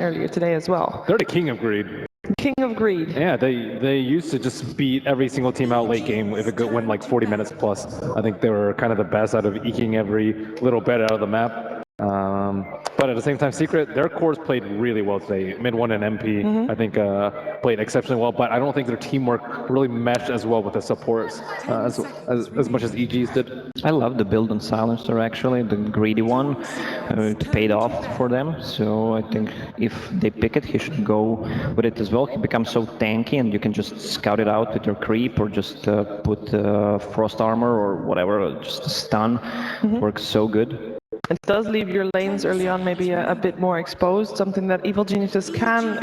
earlier today as well. They're the king of greed. King of greed. Yeah, they used to just beat every single team out late game if it went like 40 minutes plus. I think they were kind of the best out of eking every little bit out of the map. But at the same time, Secret, their cores played really well today. Mid 1 and MP, I think, played exceptionally well, but I don't think their teamwork really meshed as well with the supports as much as EG's did. I love the build on Silencer, actually, the greedy one. It paid off for them, so I think if they pick it, he should go with it as well. He becomes so tanky, and you can just scout it out with your creep, or just put frost armor or whatever, just stun. It works so good. It does leave your lanes early on maybe a bit more exposed, something that Evil Geniuses can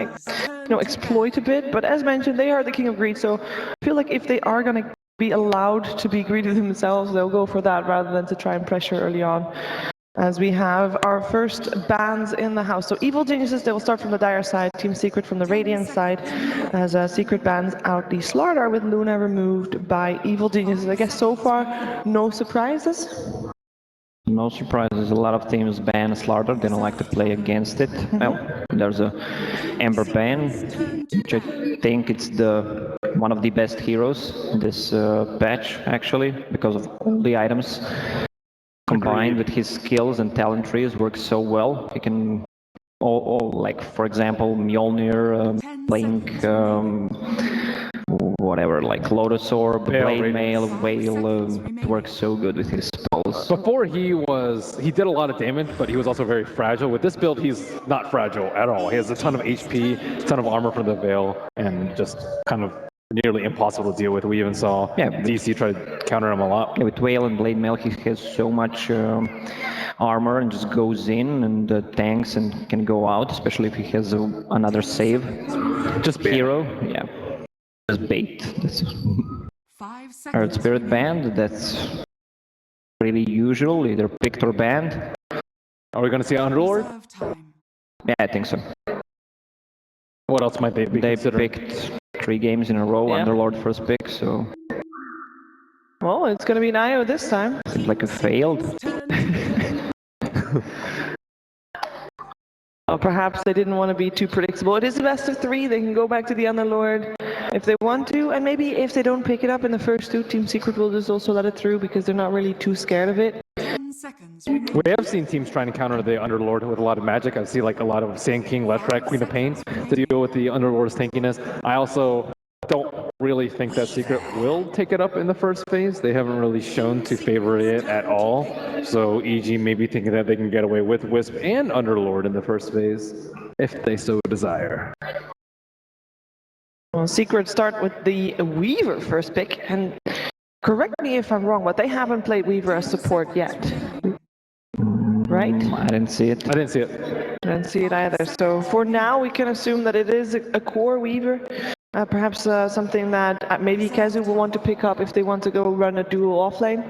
exploit a bit, but as mentioned, they are the king of greed, so I feel like if they are going to be allowed to be greedy themselves, they'll go for that rather than to try and pressure early on. As we have our first bans in the house. So Evil Geniuses, they will start from the Dire side, Team Secret from the Radiant side, as Secret bans out the Slardar with Luna removed by Evil Geniuses. I guess so far, no surprises? No surprises. A lot of teams ban Slardar. They don't like to play against it. Well, there's a Ember ban, which I think it's one of the best heroes in this patch, actually, because of all the items combined with his skills and talent trees works so well. He can, like for example, Mjolnir, Blink, whatever, like Lotus Orb, Blade Mail, Whale, works so good with his spells. Before he did a lot of damage, but he was also very fragile. With this build, he's not fragile at all. He has a ton of HP, a ton of armor from the Veil, and just kind of nearly impossible to deal with. We even saw DC try to counter him a lot. Yeah, with Whale and Blade Mail, he has so much armor and just goes in and tanks and can go out, especially if he has another save. Just hero, yeah. Just bait. That's Earth Spirit banned, that's pretty usual, either picked or banned. Are we going to see Underlord? Yeah, I think so. What else might they be considering? Picked 3 games in a row, Underlord first pick, so... Well, it's going to be an IO this time. Seems like it failed. Well, perhaps they didn't want to be too predictable. It is the best of 3, they can go back to the Underlord if they want to, and maybe if they don't pick it up in the first 2, Team Secret will just also let it through because they're not really too scared of it. We have seen teams trying to counter the Underlord with a lot of magic. I see like a lot of Sand King, Leshrac, Queen of Pain to deal with the Underlord's tankiness. I also don't really think that Secret will take it up in the first phase. They haven't really shown to favor it at all. So EG may be thinking that they can get away with Wisp and Underlord in the first phase, if they so desire. Well, Secret start with the Weaver first pick, and correct me if I'm wrong, but they haven't played Weaver as support yet. Right? I didn't see it. I didn't see it. I didn't see it either. So for now, we can assume that it is a core Weaver. Perhaps something that maybe Kazu will want to pick up if they want to go run a dual offlane.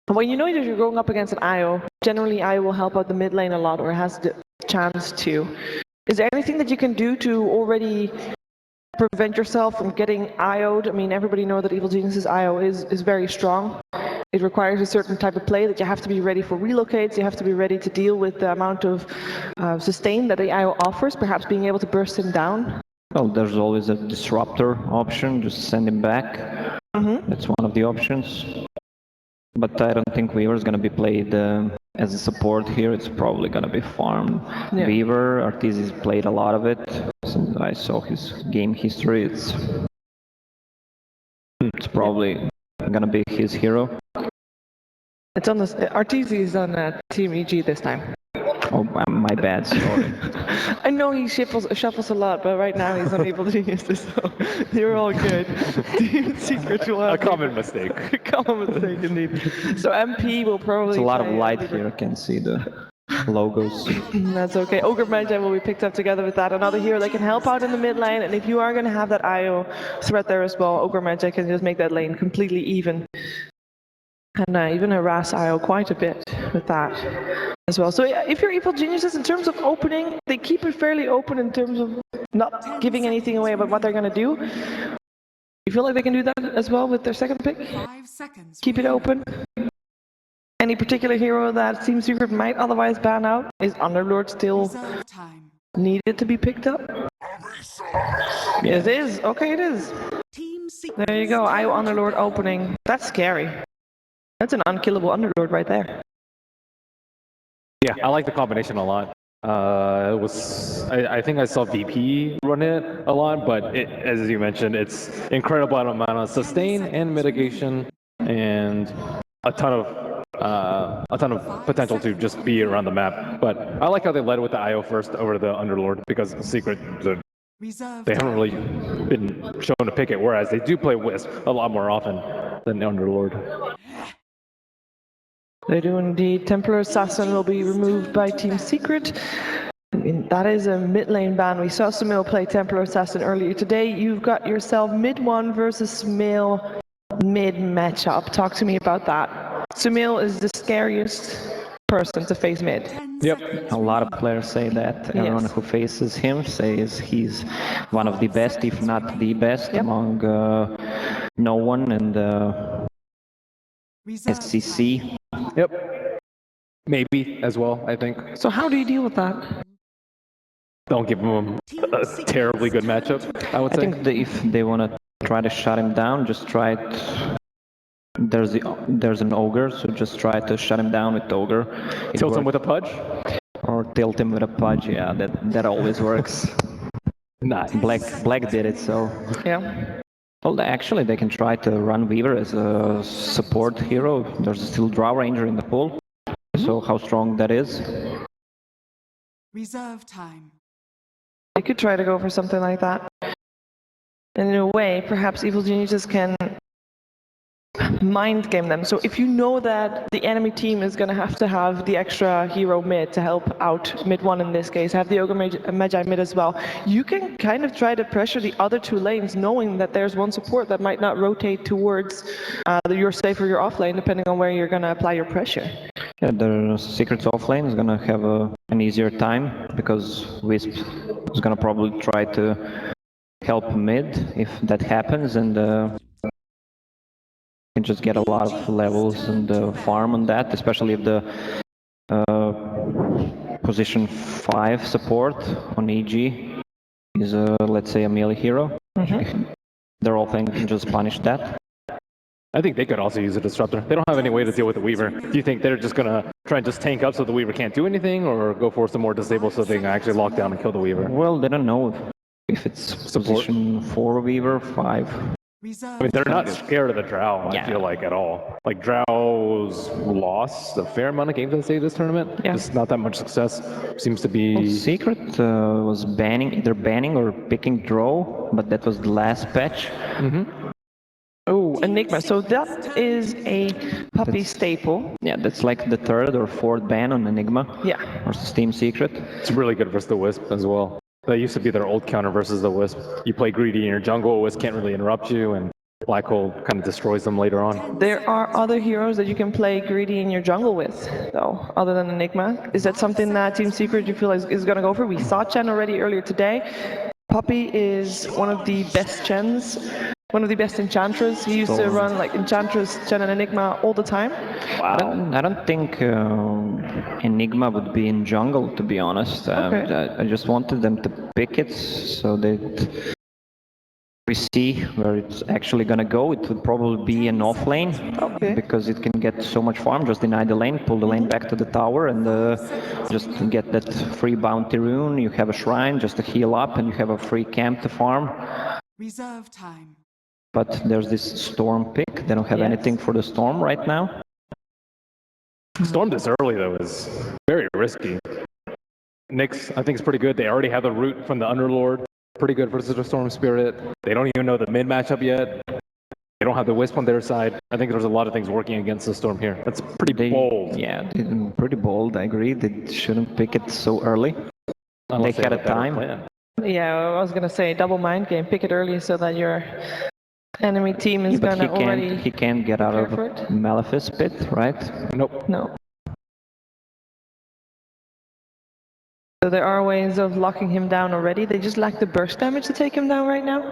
When you know that you're going up against an IO, generally IO will help out the mid lane a lot, or has the chance to. Is there anything that you can do to already prevent yourself from getting IO'd? I mean, everybody knows that Evil Genius's IO is very strong. It requires a certain type of play that you have to be ready for relocates, you have to be ready to deal with the amount of sustain that the IO offers, perhaps being able to burst him down. Well, there's always a disruptor option, just send him back. That's one of the options. But I don't think Weaver is going to be played as a support here. It's probably going to be farmed. Yeah. Weaver, Arteezy's played a lot of it. Since I saw his game history, it's probably going to be his hero. It's on the Arteezy is on Team EG this time. Oh, my bad, sorry. I know he shuffles a lot, but right now he's unable to use this, so you're all good. Team Secret will have a common mistake. A common mistake, indeed. So MP will probably... It's a lot of light here, I can see the logos. That's okay. Ogre Magi will be picked up together with that. Another hero that can help out in the mid lane, and if you are going to have that IO threat there as well, Ogre Magi can just make that lane completely even. And even harass IO quite a bit with that as well. So if you're Evil Geniuses, in terms of opening, they keep it fairly open in terms of not giving anything away about what they're going to do. You feel like they can do that as well with their second pick? 5 seconds. Keep it open. Any particular hero that Team Secret might otherwise ban out? Is Underlord still needed to be picked up? It is. Okay, it is. There you go. IO Underlord opening. That's scary. That's an unkillable Underlord right there. Yeah, I like the combination a lot. I think I saw VP run it a lot, but as you mentioned, it's incredible amount of sustain and mitigation, and a ton of potential to just be around the map. But I like how they led with the IO first over the Underlord, because Secret, they haven't really been shown to pick it, whereas they do play Wisp a lot more often than the Underlord. They do indeed. Templar Assassin will be removed by Team Secret. I mean, that is a mid lane ban. We saw Sumail play Templar Assassin earlier today. You've got yourself mid 1 versus Sumail mid matchup. Talk to me about that. Sumail is the scariest person to face mid. Yep. A lot of players say that. Everyone who faces him says he's one of the best, if not the best, among no one and SCC. Yep. Maybe as well, I think. So how do you deal with that? Don't give him a terribly good matchup, I would say. I think if they want to try to shut him down, just try it. There's an ogre, so just try to shut him down with ogre. Tilt him with a pudge? Or tilt him with a pudge, yeah, that always works. Nice. Black did it, so... Yeah. Well, actually, they can try to run Weaver as a support hero. There's still Drow Ranger in the pool, so how strong that is. Reserve time. They could try to go for something like that. And in a way, perhaps Evil Geniuses can mind game them. So if you know that the enemy team is going to have the extra hero mid to help out mid 1 in this case, have the Ogre Magi mid as well, you can kind of try to pressure the other 2 lanes knowing that there's one support that might not rotate towards your safe or your off lane, depending on where you're going to apply your pressure. Yeah, the Secret's off lane is going to have an easier time because Wisp is going to probably try to help mid if that happens, and can just get a lot of levels and farm on that, especially if the position 5 support on EG is, let's say, a melee hero. Their off lane can just punish that. I think they could also use a disruptor. They don't have any way to deal with the Weaver. Do you think they're just going to try and just tank up so the Weaver can't do anything, or go for some more disable so they can actually lock down and kill the Weaver? Well, they don't know if it's position 4 Weaver, 5. I mean, they're not scared of the Drow, I feel like, at all. Like, Drow's lost a fair amount of games in this tournament. Yeah. Just not that much success. Seems to be... Well, Secret was either banning or picking draw, but that was the last patch. Oh, Enigma. So that is a puppy staple. Yeah, that's like the 3rd or 4th ban on Enigma. Yeah. Or Steam Secret. It's really good versus the Wisp as well. That used to be their old counter versus the Wisp. You play greedy in your jungle, Wisp can't really interrupt you, and Black Hole kind of destroys them later on. There are other heroes that you can play greedy in your jungle with, though, other than Enigma. Is that something that Team Secret you feel is going to go for? We saw Chen already earlier today. Puppy is one of the best Chens, one of the best Enchantras. He used to run like Enchantress, Chen, and Enigma all the time. Wow. I don't think Enigma would be in jungle, to be honest. I just wanted them to pick it so that we see where it's actually gonna go. It would probably be an off lane, because it can get so much farm. Just deny the lane, pull the lane back to the tower, and just get that free bounty rune. You have a shrine just to heal up, and you have a free camp to farm. Reserve time. But there's this storm pick. They don't have anything for the storm right now. Storm this early, though, is very risky. Nyx, I think, is pretty good. They already have the root from the Underlord. Pretty good versus the Storm Spirit. They don't even know the mid matchup yet. They don't have the Wisp on their side. I think there's a lot of things working against the Storm here. That's pretty bold. Yeah, pretty bold, I agree. They shouldn't pick it so early. Unless they had a time. Yeah, I was going to say double mind game. Pick it early so that your enemy team is going to already... He can't get out of Malefice pit, right? Nope. No. So there are ways of locking him down already. They just lack the burst damage to take him down right now.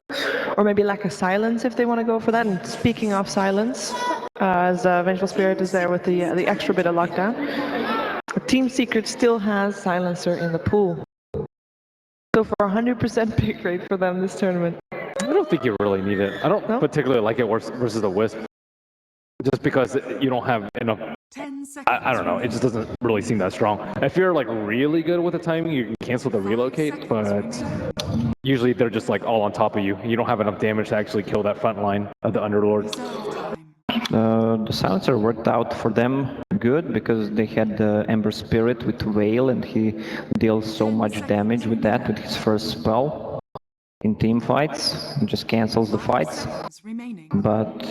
Or maybe lack a silence if they want to go for that. And speaking of silence, as Vengeful Spirit is there with the extra bit of lockdown, Team Secret still has Silencer in the pool. So for 100% pick rate for them this tournament. I don't think you really need it. I don't particularly like it versus the Wisp. Just because you don't have enough. 10 seconds. I don't know. It just doesn't really seem that strong. If you're like really good with the timing, you can cancel the relocate, but usually they're just like all on top of you. You don't have enough damage to actually kill that front line of the Underlord. Reserve time. The silencer worked out for them good because they had the Ember Spirit with Veil and he deals so much damage with that with his first spell in team fights and just cancels the fights. Seconds remaining. But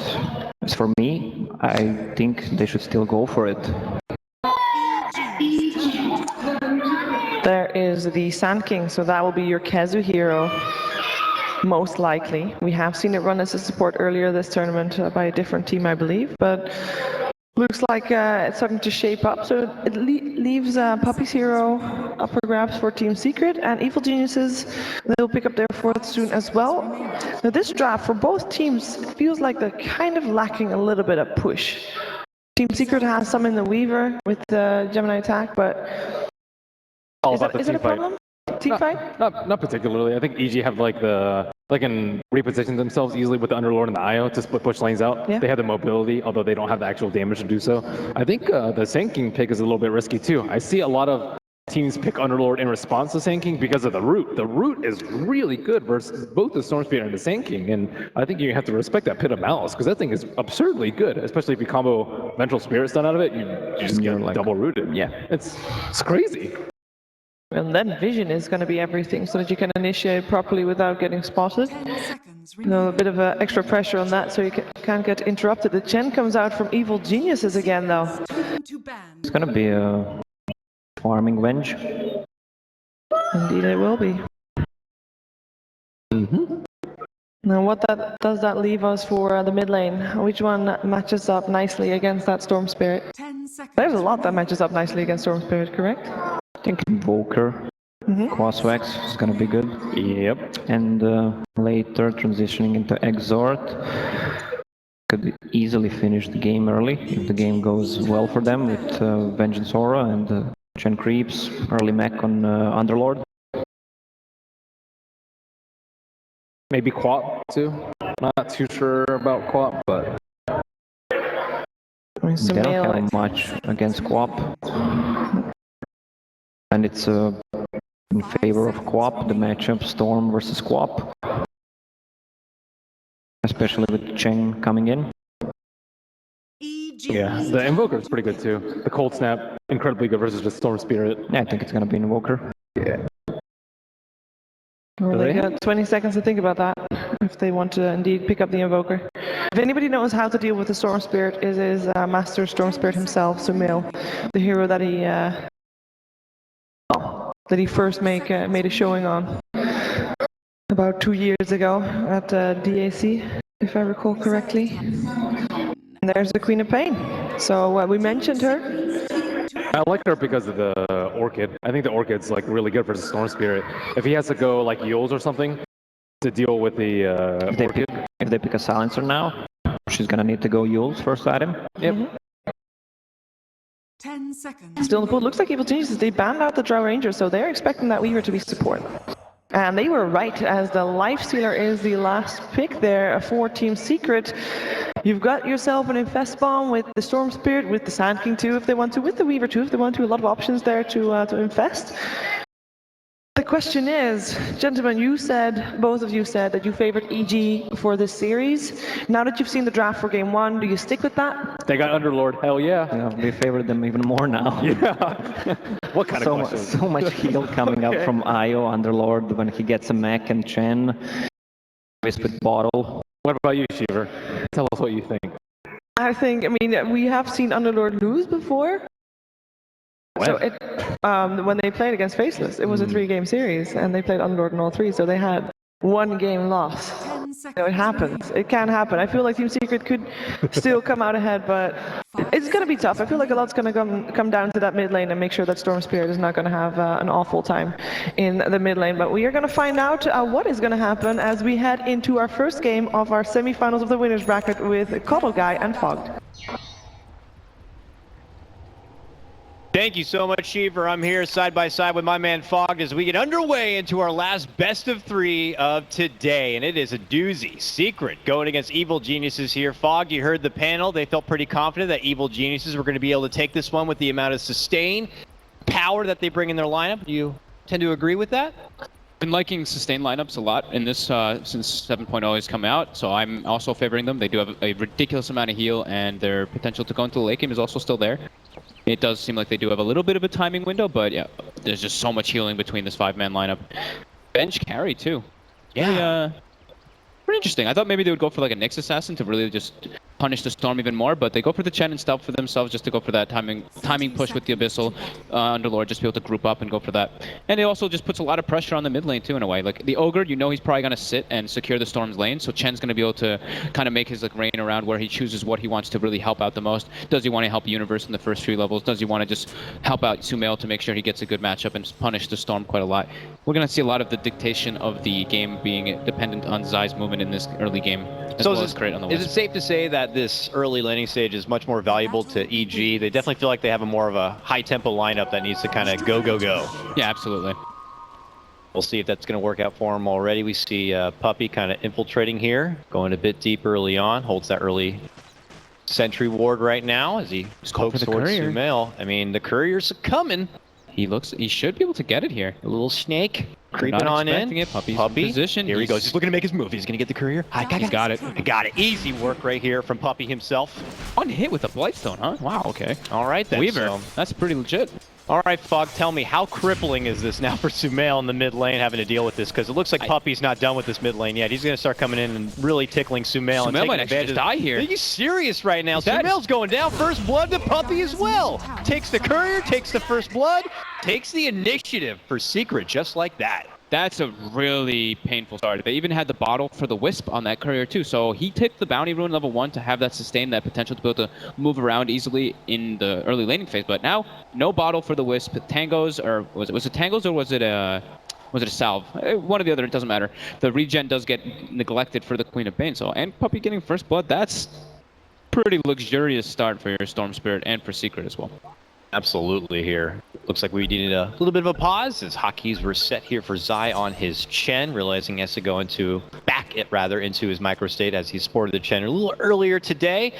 as for me, I think they should still go for it. There is the Sand King, so that will be your Kezu hero. Most likely. We have seen it run as a support earlier this tournament by a different team, I believe, but looks like it's starting to shape up. So it leaves Puppy's hero up for grabs for Team Secret, and Evil Geniuses, they'll pick up their fourth soon as well. Now this draft for both teams feels like they're kind of lacking a little bit of push. Team Secret has some in the Weaver with the Gemini attack, but All is about that, the is it team a fight. problem? Team fight? Not particularly. I think EG have like they can reposition themselves easily with the Underlord and the IO to split push lanes out. Yeah. They have the mobility, although they don't have the actual damage to do so. I think the Sand King pick is a little bit risky too. I see a lot of teams pick Underlord in response to Sand King because of the root. The root is really good versus both the Storm Spirit and the Sand King, and I think you have to respect that Pit of Malice because that thing is absurdly good, especially if you combo Vengeful Spirit stun out of it, you just get like double rooted. Yeah. It's crazy. And then vision is going to be everything so that you can initiate properly without getting spotted. 10 seconds You know, a remaining. bit of extra pressure on that so you can't get interrupted. The Chen comes out from Evil Geniuses again though. Turn to ban. It's gonna be a farming Venge. Indeed it will be. Now what does that leave us for the mid lane? Which one matches up nicely against that Storm Spirit? 10 seconds. There's a lot that matches up nicely against Storm Spirit, correct? I think Invoker, Quaswax is gonna be good. Yep. And later transitioning into Exhort. Could easily finish the game early if the game goes well for them with Vengeance Aura and Chen Creeps, early mech on Underlord. Maybe Quap too. Not too sure about Quap, but They don't have much against Quap. And it's in favor of Quap, the matchup Storm versus Quap. Especially with Cheng coming in. yeah, the Invoker is pretty good too. The Cold Snap, incredibly good versus the Storm Spirit. Yeah, I think it's gonna be Invoker. Well, they got 20 seconds to think about that if they want to indeed pick up the Invoker. If anybody knows how to deal with the Storm Spirit, it is Master Storm Spirit himself, Sumil, the hero that he first made a showing on about 2 years ago at DAC, if I recall correctly. And there's the Queen of Pain. So we mentioned her. I like her because of the Orchid. I think the Orchid's like really good versus Storm Spirit. If he has to go like Yules or something to deal with the If they pick a Silencer now, she's gonna need to go Yules first item. Yep. 10 seconds. Still in the pool. Looks like Evil Geniuses, they banned out the Drow Ranger, so they're expecting that Weaver to be support. And they were right, as the Lifestealer is the last pick there for Team Secret. You've got yourself an Infest Bomb with the Storm Spirit, with the Sand King too if they want to, with the Weaver too if they want to. A lot of options there to infest. The question is, gentlemen, both of you said that you favored EG for this series. Now that you've seen the draft for game one, do you stick with that? They got Underlord. Hell yeah. Yeah, we favor them even more now. Yeah. What kind of question? So much heal coming up from Io Underlord when he gets a mech and Chen. With Bottle. What about you, Shiver? Tell us what you think. I mean, we have seen Underlord lose before. So when they played against Faceless, it was a 3-game series, and they played Underlord in all 3, so they had 1 game loss. 10 seconds. So it happens. It can happen. I feel like Team Secret could still come out ahead, but it's going to be tough. I feel like a lot's going to come down to that mid lane and make sure that Storm Spirit is not going to have an awful time in the mid lane. But we are going to find out what is going to happen as we head into our first game of our semifinals of the winners bracket with Cuddle Guy and Fogged. Thank you so much, Cheever. I'm here side by side with my man Fogg as we get underway into our last best of 3 of today. And it is a doozy. Secret going against Evil Geniuses here. Fogg, you heard the panel. They felt pretty confident that Evil Geniuses were going to be able to take this one with the amount of sustain power that they bring in their lineup. Do you tend to agree with that? Been liking sustained lineups a lot in this since 7.0 has come out, so I'm also favoring them. They do have a ridiculous amount of heal, and their potential to go into the late game is also still there. It does seem like they do have a little bit of a timing window, but yeah, there's just so much healing between this 5-man lineup. Bench carry too. Yeah. Pretty interesting. I thought maybe they would go for like a Nyx assassin to really just punish the Storm even more, but they go for the Chen and stealth for themselves just to go for that timing push with the Abyssal Underlord, just be able to group up and go for that. And it also just puts a lot of pressure on the mid lane too in a way. Like the Ogre, you know he's probably going to sit and secure the Storm's lane, so Chen's going to be able to kind of make his like reign around where he chooses what he wants to really help out the most. Does he want to help Universe in the first few levels? Does he want to just help out Sumail to make sure he gets a good matchup and punish the Storm quite a lot? We're going to see a lot of the dictation of the game being dependent on Zai's movement in this early game, as well as Crate on the Is Wisp. it safe to say that this early laning stage is much more valuable to EG? They definitely feel like they have a more of a high-tempo lineup that needs to kind of go. Yeah, absolutely. We'll see if that's going to work out for him already. We see Puppy kind of infiltrating here, going a bit deep early on, holds that early sentry ward right now as he pokes towards Sumail. I mean, the courier's coming. He should be able to get it here. A little snake creeping on in. Puppy's in position. Here he goes. He's looking to make his move. He's going to get the courier. He's got it. Got it. Easy work right here from Puppy himself. One hit with a Blightstone, huh? Wow, okay. All right, then. Weaver, So, that's pretty legit. all right, Fogg, tell me, how crippling is this now for Sumail in the mid lane having to deal with this? Because it looks like Puppy's not done with this mid lane yet. He's going to start coming in and really tickling Sumail. Sumail might actually just die here. Are you serious right now? Sumail's going down. First blood to Puppy as well. Takes the courier, takes the first blood, takes the initiative for Secret, just like that. That's a really painful start. They even had the bottle for the Wisp on that courier too. So he took the bounty rune level 1 to have that sustain, that potential to be able to move around easily in the early laning phase. But now, no bottle for the Wisp. Tangos, or was it Tangos or was it a salve? One or the other, it doesn't matter. The regen does get neglected for the Queen of Bane. So, and Puppy getting first blood, that's pretty luxurious start for your Storm Spirit and for Secret as well. Absolutely here. Looks like we needed a little bit of a pause as hotkeys were set here for Zai on his Chen, realizing he has to go into his microstate as he sported the Chen a little earlier today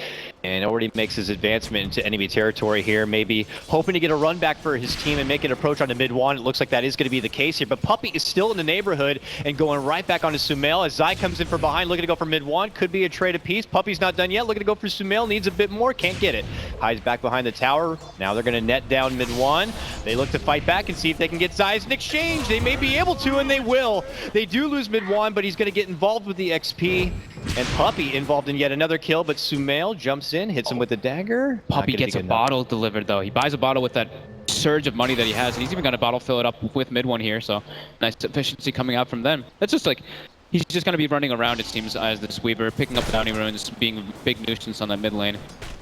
and already makes his advancement into enemy territory here, maybe hoping to get a run back for his team and make an approach onto mid one. It looks like that is going to be the case here, but Puppy is still in the neighborhood and going right back onto Sumail as Zai comes in from behind, looking to go for mid one. Could be a trade apiece. Puppy's not done yet, looking to go for Sumail, needs a bit more, can't get it. Hides back behind the tower. Now they're going to net down mid one. They look to fight back and see if they can get Zai's in exchange. They may be able to, and they will. They do lose mid one, but he's going to get involved with the XP. And Puppy involved in yet another kill, but Sumail jumps in, hits him with the dagger. Puppy gets a bottle delivered though. He buys a bottle with that surge of money that he has, and he's even got a bottle fill it up with mid one here, so nice efficiency coming out from them. That's just like, he's just going to be running around, it seems, as this Weaver, picking up the bounty runes, being a big nuisance on that mid lane.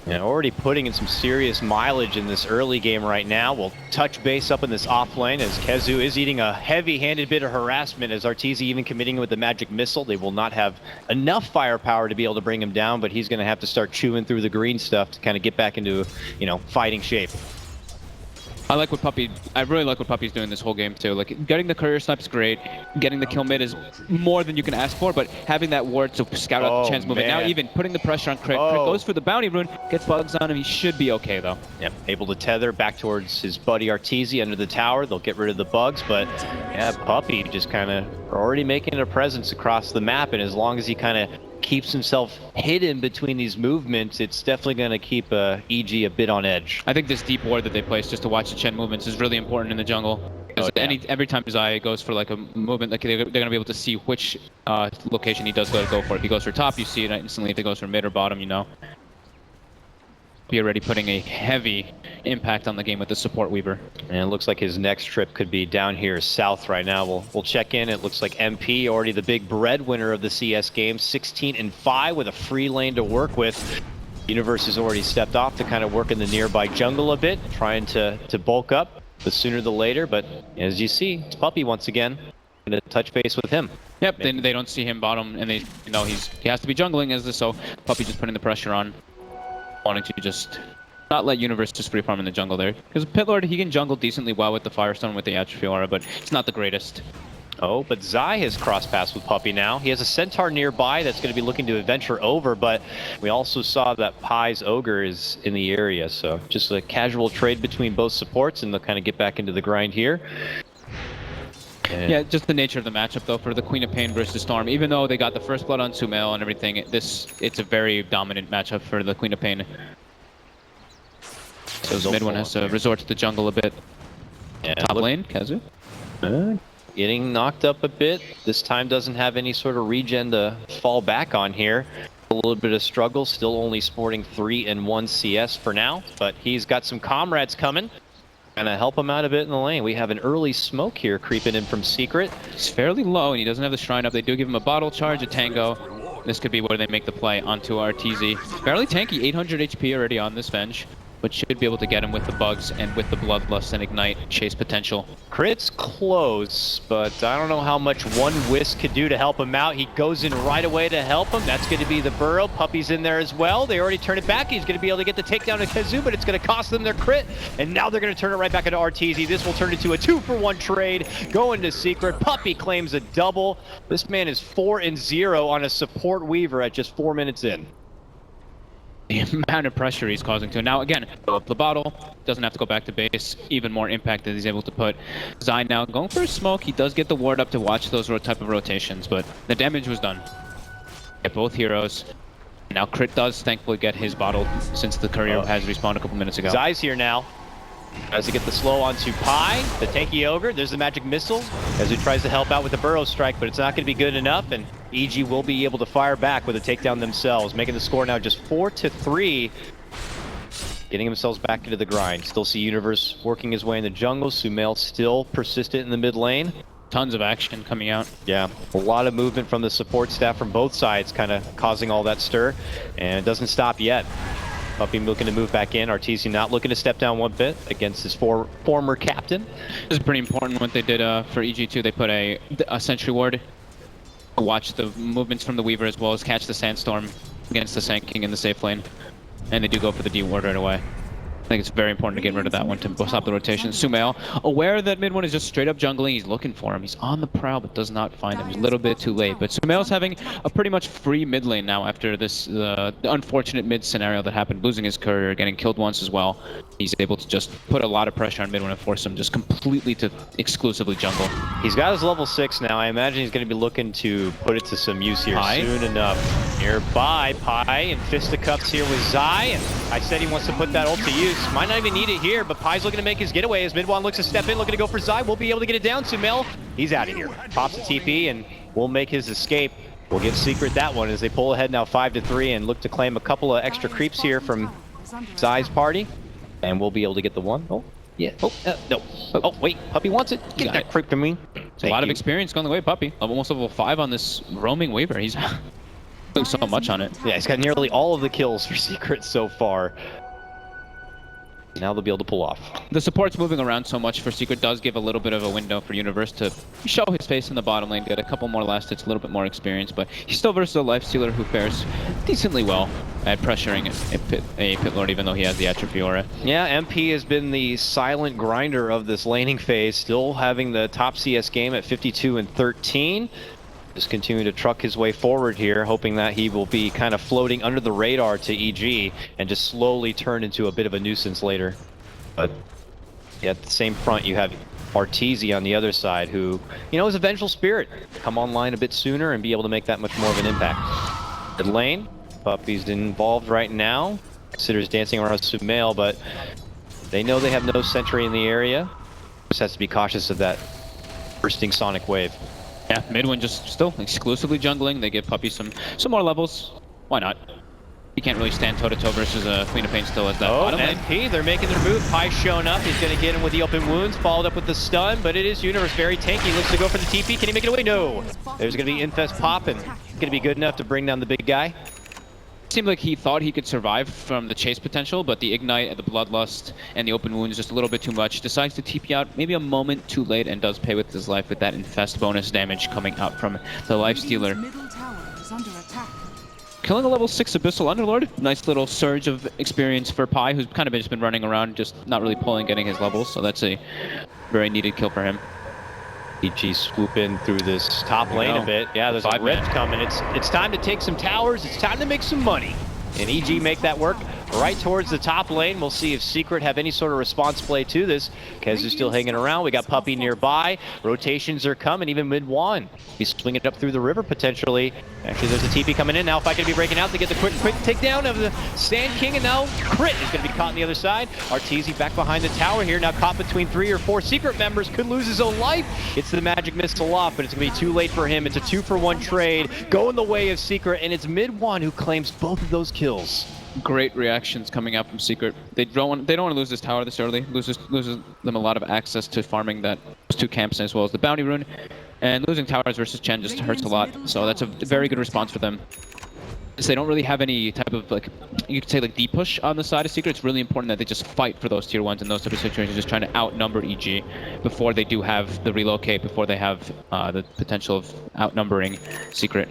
Yeah, already putting in some serious mileage in this early game right now. We'll touch base up in this off lane as KheZu is eating a heavy-handed bit of harassment as Arteezy even committing with the magic missile. They will not have enough firepower to be able to bring him down, but he's going to have to start chewing through the green stuff to kind of get back into, fighting shape. I really like what Puppy's doing this whole game too. Like, getting the courier snipe is great. Getting the kill mid is more than you can ask for, but having that ward to scout out the Chen's movement. Now even putting the pressure on Crit. Crit goes for the bounty rune, gets bugs on him. He should be okay though. Yep, able to tether back towards his buddy Arteezy under the tower. They'll get rid of the bugs, but yeah, Puppy just kind of already making a presence across the map, and as long as he kind of keeps himself hidden between these movements, it's definitely going to keep EG a bit on edge. I think this deep ward that they place just to watch the Chen movements is really important in the jungle. Because every time Zai goes for like a movement, like they're going to be able to see which location he does go for. If he goes for top, you see it instantly. If he goes for mid or bottom, you know. Be already putting a heavy impact on the game with the support Weaver. And it looks like his next trip could be down here south right now. We'll check in. It looks like MP, already the big breadwinner of the CS game, 16-5 with a free lane to work with. Universe has already stepped off to kind of work in the nearby jungle a bit, trying to bulk up the sooner the later. But as you see, it's Puppy once again. Going to touch base with him. Yep, then they don't see him bottom, and they he has to be jungling as this. So Puppy just putting the pressure on, wanting to just not let Universe just free farm in the jungle there. Because Pitlord, he can jungle decently well with the Firestone, with the Atrophy Aura, but it's not the greatest. Oh, but Zai has cross paths with Puppey now. He has a Centaur nearby that's going to be looking to adventure over, but we also saw that Pai's Ogre is in the area, so just a casual trade between both supports, and they'll kind of get back into the grind here. And yeah, just the nature of the matchup, though, for the Queen of Pain versus Storm. Even though they got the first blood on Sumail and everything, it's a very dominant matchup for the Queen of Pain. So mid one has to resort to the jungle a bit. Yeah, Top lane, Kazu. Getting knocked up a bit. This time doesn't have any sort of regen to fall back on here. A little bit of struggle, still only sporting 3 and 1 CS for now, but he's got some comrades coming. Gonna help him out a bit in the lane. We have an early smoke here creeping in from Secret. It's fairly low, and he doesn't have the shrine up. They do give him a bottle charge, a tango. This could be where they make the play onto RTZ. Fairly tanky, 800 HP already on this Venge, which should be able to get him with the bugs and with the Bloodlust and Ignite chase potential. Crit's close, but I don't know how much one whisk could do to help him out. He goes in right away to help him. That's going to be the burrow. Puppey's in there as well. They already turn it back. He's going to be able to get the takedown of Kazu, but it's going to cost them their crit. And now they're going to turn it right back into RTZ. This will turn into a 2-for-1 trade. Going to Secret. Puppey claims a double. This man is 4-0 on a support Weaver at just 4 minutes in. The amount of pressure he's causing to. Now again, fill up the bottle, doesn't have to go back to base, even more impact that he's able to put. Zai now going for a smoke, he does get the ward up to watch those type of rotations, but the damage was done. Get both heroes. Now Crit does thankfully get his bottle since the courier has respawned a couple minutes ago. Zai's here now. Tries to get the slow onto Pai, the tanky Ogre. There's the magic missile as he tries to help out with the burrow strike, but it's not going to be good enough, and EG will be able to fire back with a takedown themselves, making the score now just 4-3. Getting themselves back into the grind. Still see Universe working his way in the jungle. Sumail still persistent in the mid lane. Tons of action coming out. Yeah, a lot of movement from the support staff from both sides, kind of causing all that stir, and it doesn't stop yet. Puppey looking to move back in. RTZ not looking to step down one bit against his former captain. This is pretty important what they did for EG2. They put a sentry ward to watch the movements from the Weaver as well as catch the Sandstorm against the Sand King in the safe lane. And they do go for the D ward right away. I think it's very important to get rid of that one to stop the rotation. Sumail, aware that mid one is just straight up jungling, he's looking for him. He's on the prowl, but does not find him. He's a little bit too late. But Sumail's having a pretty much free mid lane now after this the unfortunate mid scenario that happened, losing his courier, getting killed once as well. He's able to just put a lot of pressure on mid one and force him just completely to exclusively jungle. He's got his level 6 now. I imagine he's going to be looking to put it to some use here soon enough. Nearby, Pai and Fisticuffs here with Zai, and I said he wants to put that ult to use. Might not even need it here, but Pai's looking to make his getaway as Midwan looks to step in, looking to go for Zai. We'll be able to get it down. Sumail, he's out of here. Pops a TP and will make his escape. We'll give Secret that one as they pull ahead now 5-3 and look to claim a couple of extra creeps here from Zai's party. And we'll be able to get the one. Oh, yeah. Oh, no. Oh, wait. Puppey wants it. Get that creep to me. It's a lot of experience going the way, Puppey. Almost level 5 on this roaming Weaver. He's doing so much on it. Yeah, he's got nearly all of the kills for Secret so far. Now they'll be able to pull off. The support's moving around so much for Secret does give a little bit of a window for Universe to show his face in the bottom lane, get a couple more last hits, a little bit more experience, but he's still versus a Lifestealer who fares decently well at pressuring a Pit Lord, even though he has the Atrophy Aura. Yeah, MP has been the silent grinder of this laning phase, still having the top CS game at 52-13. Just continuing to truck his way forward here, hoping that he will be kind of floating under the radar to EG and just slowly turn into a bit of a nuisance later. But yeah, at the same front, you have RTZ on the other side, who, you know, is a vengeful spirit. Come online a bit sooner and be able to make that much more of an impact. Mid lane, Puppey's involved right now. Considers dancing around Sumail, but they know they have no sentry in the area. Just has to be cautious of that bursting sonic wave. Yeah, Midwin just still exclusively jungling. They give Puppey some more levels. Why not? He can't really stand toe-to-toe versus Queen of Pain still as that bottom lane. NP, they're making their move. Pai's showing up. He's going to get him with the open wounds, followed up with the stun, but it is Universe very tanky. Looks to go for the TP. Can he make it away? No. There's going to be Infest popping. Going to be good enough to bring down the big guy. Seemed like he thought he could survive from the chase potential, but the Ignite, the Bloodlust, and the open wound is just a little bit too much. Decides to TP out maybe a moment too late and does pay with his life with that Infest bonus damage coming out from the Lifestealer. Middle tower is under attack. killing a level 6 Abyssal Underlord. Nice little surge of experience for Pi, who's kind of just been running around, just not really pulling, getting his levels. So that's a very needed kill for him. EG swoop in through this top lane a bit. Yeah, there's a rift coming. It's time to take some towers. It's time to make some money. And EG make that work right towards the top lane. We'll see if Secret have any sort of response play to this. Kezu's still hanging around. We got Puppey nearby. Rotations are coming, even mid-1. He's swinging it up through the river potentially. Actually, there's a TP coming in now. If I could be breaking out to get the quick takedown of the Sand King, and now Crit is going to be caught on the other side. Arteezy back behind the tower here, now caught between 3 or 4 Secret members. Could lose his own life. Gets the magic missile off, but it's going to be too late for him. It's a 2-for-1 trade, going the way of Secret, and it's mid-1 who claims both of those kills. Great reactions coming out from Secret. They don't want to lose this tower this early. Loses them a lot of access to farming those 2 camps as well as the bounty rune. And losing towers versus Chen just hurts a lot. So that's a very good response for them. So they don't really have any type of, like, you could say, like, deep push on the side of Secret. It's really important that they just fight for those tier 1s in those type of situations, just trying to outnumber EG before they do have the relocate, before they have the potential of outnumbering Secret.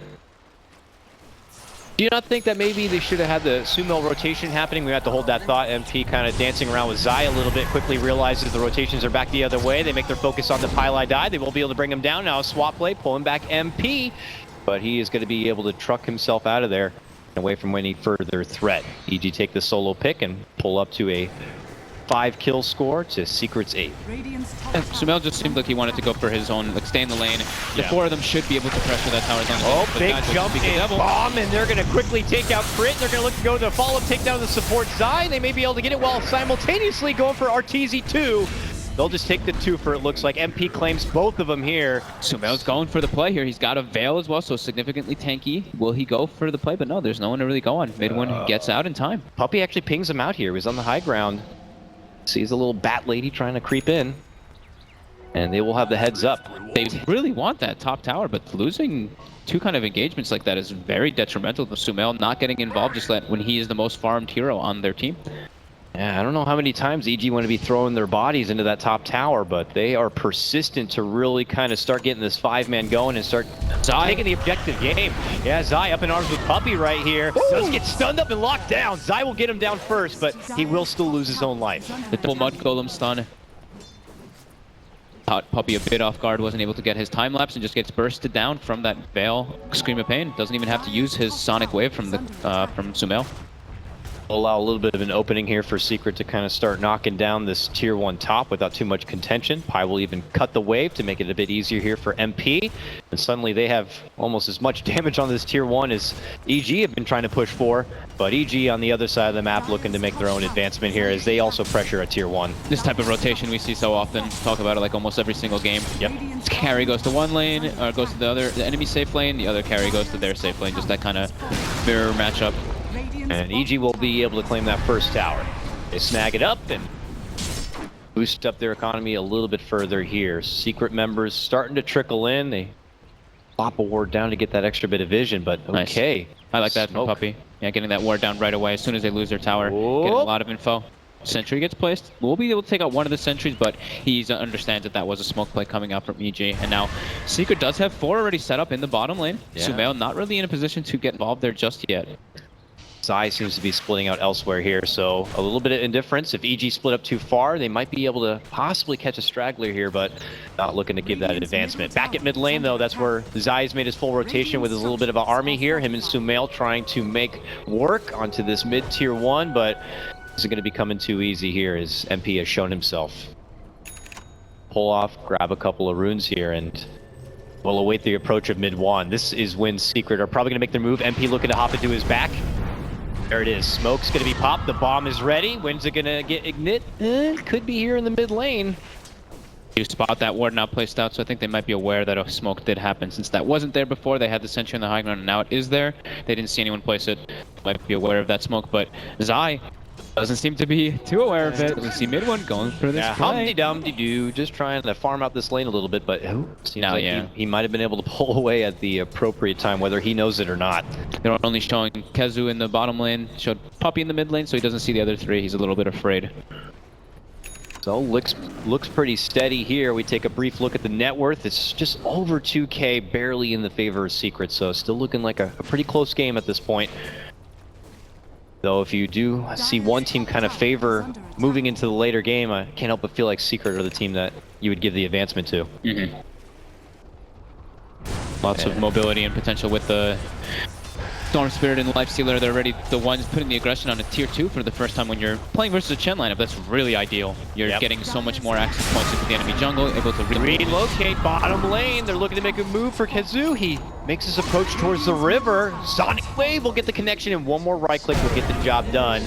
Do you not think that maybe they should have had the Sumo rotation happening? We have to hold that thought. MP kind of dancing around with Zai a little bit, quickly realizes the rotations are back the other way. They make their focus on the Pylai die. They won't be able to bring him down now. Swap play, pulling back MP, but he is going to be able to truck himself out of there away from any further threat. EG take the solo pick and pull up to a 5-kill score to Secret's 8. Sumail just seemed like he wanted to go for his own, like, stay in the lane. The 4 of them should be able to pressure that tower down. Oh, big jump in bomb, and they're going to quickly take out Crit. They're going to look to go to the follow-up takedown of the support Zai. They may be able to get it while simultaneously going for Arteezy 2. They'll just take the 2 for it looks like. MP claims both of them here. Sumail's going for the play here. He's got a Veil as well, so significantly tanky. Will he go for the play? But no, there's no one to really go on. Mid-1 gets out in time. Puppey actually pings him out here. He was on the high ground. Sees a little bat lady trying to creep in. And they will have the heads up. They really want that top tower, but losing 2 kind of engagements like that is very detrimental to Sumail, not getting involved just when he is the most farmed hero on their team. Yeah, I don't know how many times EG want to be throwing their bodies into that top tower, but they are persistent to really kind of start getting this 5-man going and start taking the objective game. Yeah, Zai up in arms with Puppey right here. Does get stunned up and locked down. Zai will get him down first, but he will still lose his own life. The double mud golem stun. Caught Puppey a bit off guard, wasn't able to get his time lapse and just gets bursted down from that Veil Scream of Pain. Doesn't even have to use his Sonic Wave from Sumail. Allow a little bit of an opening here for Secret to kind of start knocking down this tier 1 top without too much contention. Pi will even cut the wave to make it a bit easier here for MP. And suddenly they have almost as much damage on this tier 1 as EG have been trying to push for. But EG on the other side of the map looking to make their own advancement here as they also pressure a tier 1. This type of rotation we see so often. Talk about it like almost every single game. Yep. Carry goes to one lane, or goes to the enemy safe lane. The other carry goes to their safe lane. Just that kind of mirror matchup. And EG will be able to claim that first tower. They snag it up and boost up their economy a little bit further here. Secret members starting to trickle in. They plop a ward down to get that extra bit of vision, but okay. Nice. I like that from Puppey. Yeah, getting that ward down right away as soon as they lose their tower. Getting a lot of info. Sentry gets placed. We'll be able to take out one of the sentries, but he understands that was a smoke play coming out from EG. And now Secret does have 4 already set up in the bottom lane. Yeah. Sumail not really in a position to get involved there just yet. Zai seems to be splitting out elsewhere here, so a little bit of indifference. If EG split up too far, they might be able to possibly catch a straggler here, but not looking to give that advancement. Back at mid lane, though, that's where Zai's made his full rotation with his little bit of an army here. Him and Sumail trying to make work onto this mid-tier 1, but this is going to be coming too easy here as MP has shown himself. Pull off, grab a couple of runes here, and we'll await the approach of mid-1. This is when Secret are probably going to make their move. MP looking to hop into his back. There it is. Smoke's going to be popped. The bomb is ready. When's it going to get ignite? Could be here in the mid lane. You spot that ward now placed out, so I think they might be aware that a smoke did happen. Since that wasn't there before, they had the sentry on the high ground, and now it is there. They didn't see anyone place it. Might be aware of that smoke, but Zai doesn't seem to be too aware of it. We see mid-1 going for this play. Humpty-dum-de-doo, just trying to farm out this lane a little bit, but seems like he might have been able to pull away at the appropriate time, whether he knows it or not. They're only showing Kezu in the bottom lane, showed Puppey in the mid lane, so he doesn't see the other 3. He's a little bit afraid. So looks pretty steady here. We take a brief look at the net worth. It's just over 2K, barely in the favor of Secret. So still looking like a pretty close game at this point. Though if you do see one team kind of favor moving into the later game, I can't help but feel like Secret are the team that you would give the advancement to. Mm-hmm. Lots of mobility and potential with the Storm Spirit and Lifestealer. They're already the ones putting the aggression on a tier 2 for the first time when you're playing versus a Chen lineup. That's really ideal. You're getting so much more access points into the enemy jungle, able to relocate bottom lane. They're looking to make a move for KheZu. He makes his approach towards the river. Sonic Wave will get the connection, and one more right click will get the job done.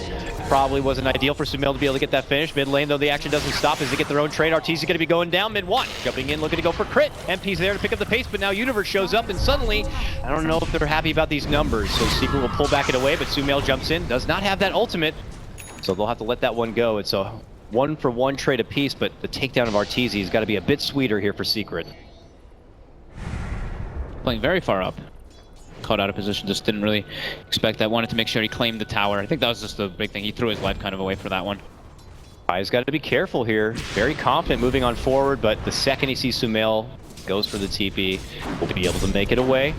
Probably wasn't ideal for Sumail to be able to get that finish. Mid lane, though, the action doesn't stop as they get their own trade. RTZ going to be going down mid 1. Jumping in, looking to go for crit. MP's there to pick up the pace, but now Universe shows up, and suddenly, I don't know if they're happy about these numbers. So Secret will pull back it away, but Sumail jumps in. Does not have that ultimate, so they'll have to let that one go. It's a 1-for-1 trade apiece, but the takedown of RTZ has got to be a bit sweeter here for Secret. Playing very far up. Caught out of position, just didn't really expect that. Wanted to make sure he claimed the tower. I think that was just the big thing. He threw his life kind of away for that one. He's got to be careful here. Very confident moving on forward, but the second he sees Sumail, goes for the TP, will be able to make it away.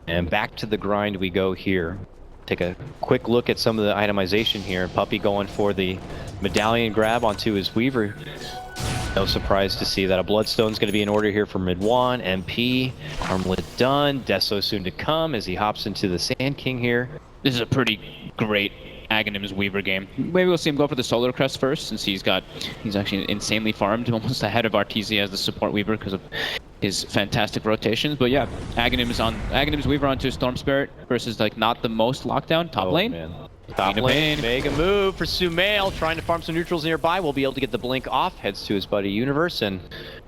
And back to the grind we go here. Take a quick look at some of the itemization here. Puppy going for the medallion grab onto his Weaver. No surprise to see that a Bloodstone's going to be in order here for mid 1. MP, Armlet done. Deso soon to come as he hops into the Sand King here. This is a pretty great Aghanim's Weaver game. Maybe we'll see him go for the Solar Crest first, since he's actually insanely farmed, almost ahead of RTZ as the support Weaver because of his fantastic rotations. But yeah, Aghanim's Weaver onto Storm Spirit versus like not the most lockdown top lane. Man. Top lane, make a move for Sumail, trying to farm some neutrals nearby. We'll be able to get the blink off, heads to his buddy Universe, and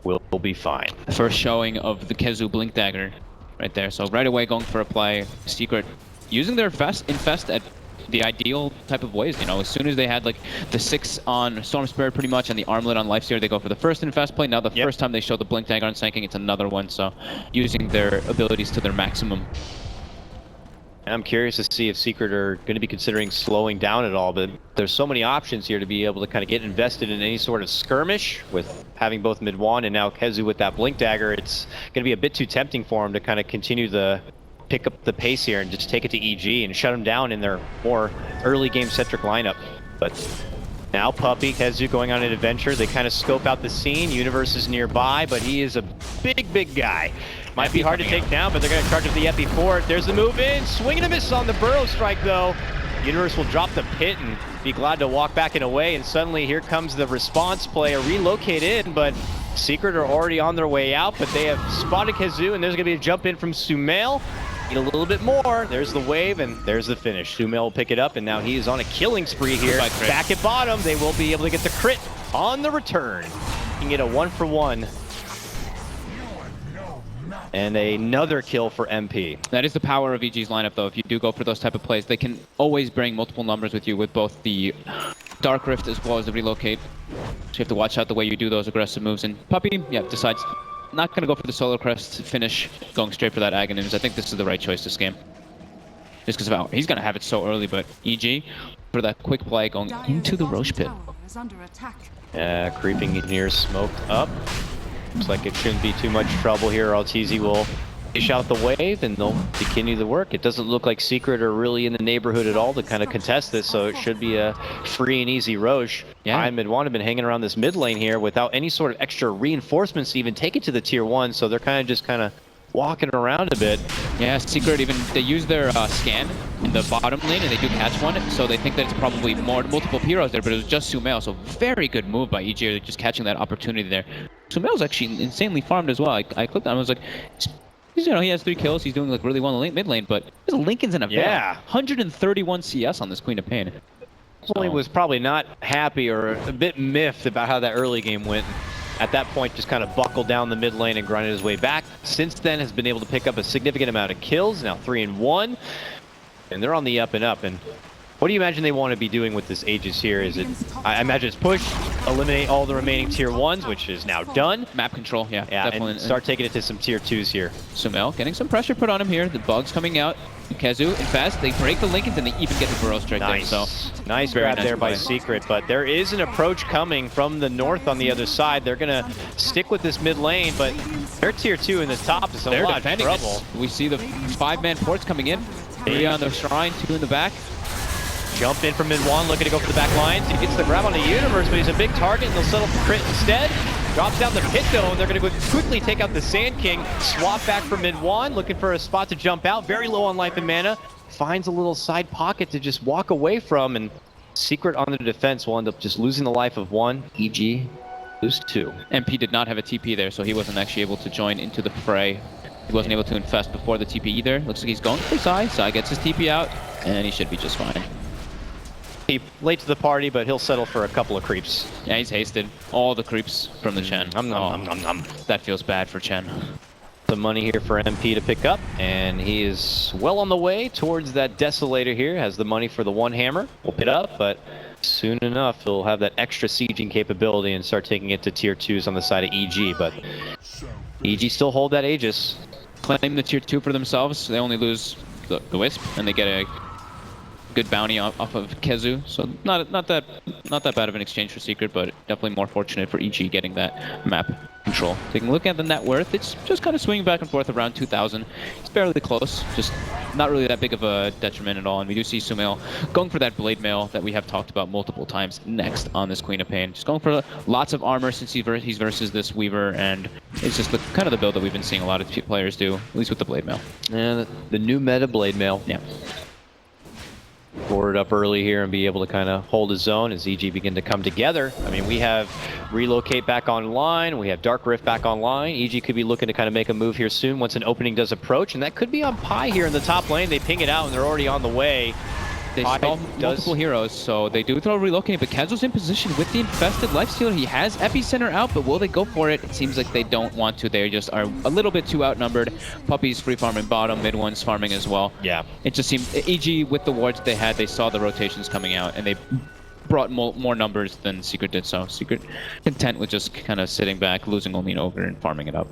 we'll be fine. The first showing of the KheZu Blink Dagger right there. So right away going for a play. Secret using their infest at the ideal type of ways, you know. As soon as they had like the 6 on Storm Spirit pretty much and the Armlet on Lifestealer, they go for the first infest play. Now the first time they show the Blink Dagger on Sand King, it's another one. So using their abilities to their maximum. I'm curious to see if Secret are going to be considering slowing down at all, but there's so many options here to be able to kind of get invested in any sort of skirmish with having both mid 1 and now KheZu with that Blink Dagger. It's going to be a bit too tempting for him to kind of continue the pick up the pace here and just take it to EG and shut him down in their more early game centric lineup. But now Puppy, KheZu going on an adventure. They kind of scope out the scene. Universe is nearby, but he is a big guy. Might be hard to take down, but they're going to charge up the Epi for it. There's the move in. Swing and a miss on the Burrow Strike, though. Universe will drop the pit and be glad to walk back and away. And suddenly here comes the response play, a relocate in, but Secret are already on their way out, but they have spotted KheZu, and there's going to be a jump in from Sumail. Need a little bit more. There's the wave, and there's the finish. Sumail will pick it up, and now he is on a killing spree here. Back at bottom, they will be able to get the crit on the return. You can get a 1-for-1. And another kill for MP. That is the power of EG's lineup, though. If you do go for those type of plays, they can always bring multiple numbers with you with both the Dark Rift as well as the relocate. So you have to watch out the way you do those aggressive moves. And Puppy, decides not going to go for the Solar Crest finish, going straight for that Aghanim's. I think this is the right choice this game. Just because of how he's going to have it so early, but EG, for that quick play, going into the Roche pit. Yeah, creeping in here, smoked up. Looks like it shouldn't be too much trouble here. LTZ will dish out the wave and they'll continue the work. It doesn't look like Secret are really in the neighborhood at all to kind of contest this, so it should be a free and easy Roche. I mid one have been hanging around this mid lane here without any sort of extra reinforcements to even take it to the tier 1, so they're kind of walking around a bit. Yeah, Secret they use their scan in the bottom lane and they do catch one, so they think that it's probably multiple heroes there, but it was just Sumail, so very good move by EG, just catching that opportunity there. Sumail's actually insanely farmed as well. I clicked on him, I was like, he has 3 kills, he's doing like really well in the mid lane, but his Lincoln's in a 131 CS on this Queen of Pain. He was probably not happy or a bit miffed about how that early game went. At that point, just kind of buckled down the mid lane and grinded his way back. Since then, has been able to pick up a significant amount of kills, now 3-1. And they're on the up and up. And what do you imagine they want to be doing with this Aegis here? Is it, I imagine it's push, eliminate all the remaining tier 1s, which is now done. Map control, definitely. And start taking it to some tier 2s here. Sumail getting some pressure put on him here. The bug's coming out. Kezu invest, they break the Lincolns, and they even get the burrow strike there. So Nice very grab nice there by play. Secret, but there is an approach coming from the north on the other side. They're going to stick with this mid lane, but their tier 2 in the top is a They're lot of defending trouble. this. We see the 5-man ports coming in. 3 on the shrine, 2 in the back. Jump in from mid-1, looking to go for the back lines. He gets the grab on the Universe, but he's a big target, and they'll settle for crit instead. Drops down the pit, though, and they're going to go quickly take out the Sand King. Swap back from mid-1, looking for a spot to jump out. Very low on life and mana. Finds a little side pocket to just walk away from, and Secret on the defense will end up just losing the life of 1. EG lose 2. MP did not have a TP there, so he wasn't actually able to join into the fray. He wasn't able to infest before the TP either. Looks like he's going for Sai. Sai gets his TP out, and he should be just fine. He late to the party, but he'll settle for a couple of creeps. Yeah, he's hasted. All the creeps from the Chen. That feels bad for Chen. Some money here for MP to pick up, and he is well on the way towards that Desolator here. Has the money for the 1 hammer. We'll pick it up, but soon enough he'll have that extra sieging capability and start taking it to tier 2s on the side of EG. But EG still hold that Aegis. Claim the tier 2 for themselves. They only lose the Wisp, and they get a good bounty off of Kezu. So not that bad of an exchange for Secret, but definitely more fortunate for EG getting that map control. Taking a look at the net worth, it's just kind of swinging back and forth around 2,000. It's barely close, just not really that big of a detriment at all. And we do see Sumail going for that blade mail that we have talked about multiple times next on this Queen of Pain. Just going for lots of armor since he's versus this Weaver, and it's just kind of the build that we've been seeing a lot of players do, at least with the blade mail. And the new meta blade mail. Yeah. Board up early here and be able to kind of hold his zone as EG begin to come together. I mean, we have Relocate back online, we have Dark Rift back online. EG could be looking to kind of make a move here soon once an opening does approach, and that could be on Pi here in the top lane. They ping it out and they're already on the way. They stall multiple heroes, so they do throw Relocate, but Kezu's in position with the infested lifestealer. He has Epicenter out, but will they go for it? It seems like they don't want to. They just are a little bit too outnumbered. Puppy's free farming bottom, mid one's farming as well. Yeah. It just seemed, EG with the wards they had, they saw the rotations coming out, and they brought more numbers than Secret did, so Secret content with just kind of sitting back, losing only an ogre and farming it up.